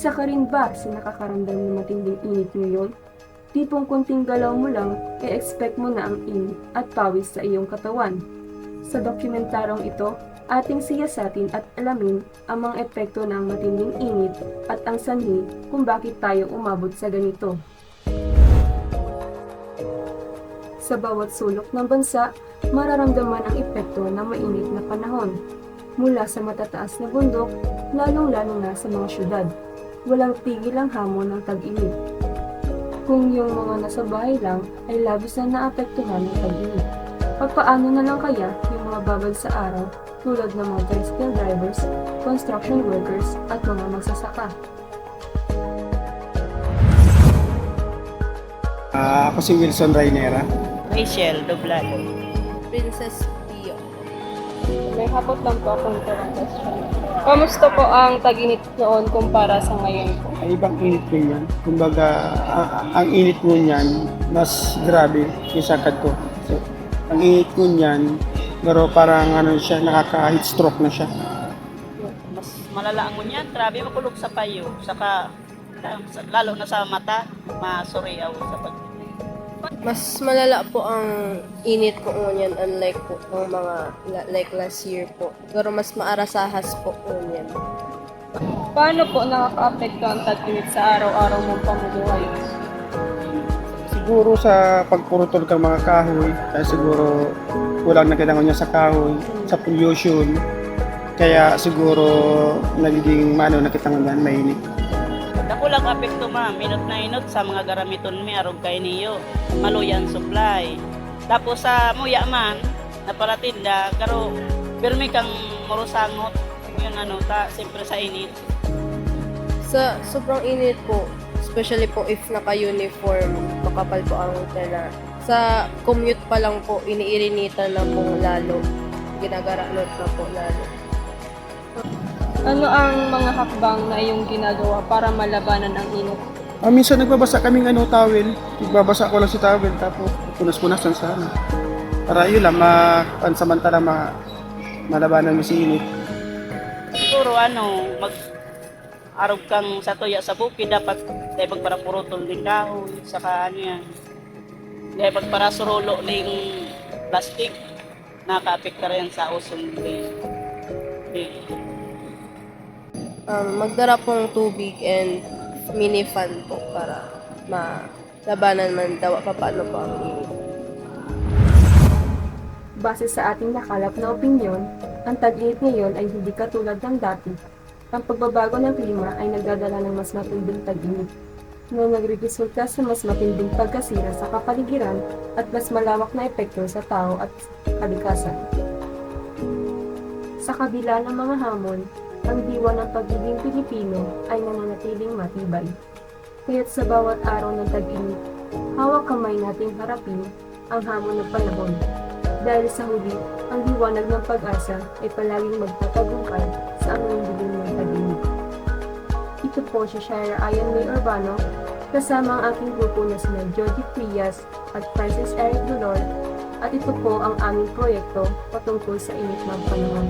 Isa ka rin ba sa nakakaramdam ng matinding init ngayon? Tipong konting galaw mo lang, e-expect mo na ang init at pawis sa iyong katawan. Sa dokumentarong ito, ating siyasatin at alamin ang mga epekto ng matinding init at ang sanhi kung bakit tayo umabot sa ganito. Sa bawat sulok ng bansa, mararamdaman ang epekto ng mainit na panahon. Mula sa matataas na bundok, lalong-lalo na sa mga syudad. Walang tigil ang hamon ng tag-init. Kung yung mga nasa bahay lang ay labis na naapektuhan ng tag-init. Paano na lang kaya yung mga babad sa araw tulad ng mga tricycle drivers, construction workers at mga magsasaka? Ako si Wilson Rainera. Rachel Doblan. Princess Pio. May hapot lang po akong question. Kamusta po ang tag-init noon kumpara sa ngayon po? Ay, ibang init ko yan. Kumbaga, ang init mo niyan, mas grabe yung sakad ko. So, ang init ko niyan, pero parang ano siya, nakaka-heat stroke na siya. Mas malala ang niyan, grabe makulog sa payo. Saka, lalo na sa mata, masuriyaw sa pag. Mas malala po ang init po ngunyan unlike po ng mga like last year po. Pero mas maarasahas po ngunyan. Paano po nakaka-apekto ang tag-init sa araw-araw mong pamumuhay? Siguro sa pagpurutol ng mga kahoy, kaya siguro kulang na kailangan niya sa kahoy, sa pollution. Kaya siguro nagiging nakita nga yan, mainit. Dako lang apekto ma, minot na inot sa mga garamiton mi arog kay niyo. Maluyan supply. Tapos sa muya man, naparatinda, karo pirmi kang marusangot. Yun siyempre sa init. Sa sobrang init po, especially po if naka-uniform, makapal po ang tela. Sa commute pa lang po, iniirinitan na po lalo. Ginagaranot na po lalo. Ano ang mga hakbang na iyong ginagawa para malabanan ang init? Minsan nagbabasa kaming towel. Nagbabasa ko lang si towel, tapos punas-punasan sa para yun lang, pansamantala malabanan mo si init. Siguro mag-arog kang sa tuya sa bukid, dapat dahil magparapurutol din kahoy, saka yan. Dahil magparasurolo ng plastic, naka-apekta rin sa ozone layer. Magdara pong tubig and mini fan po para malabanan man daw paano po ang init. Base sa ating nakalap na opinyon, ang tag-init ngayon ay hindi katulad ng dati. Ang pagbabago ng klima ay nagdadala ng mas matinding tag-init, na nagreresulta sa mas matinding pagkasira sa kapaligiran at mas malawak na epekto sa tao at kalikasan. Sa kabila ng mga hamon, ang diwa ng pagiging Pilipino ay nananatiling matibay. Kaya't sa bawat araw ng tag-init, hawak kamay nating harapin ang hamon ng panahon. Dahil sa huli, ang liwanag ng pag-asa ay palaging magtatagumpay sa anumang dilim ng tag-init. Ito po si Shira Ayan May Urbano, kasama ang aking grupo na sina Jody Frias at Francis Eric Dolor, at ito po ang aming proyekto patungkol sa init ng panahon.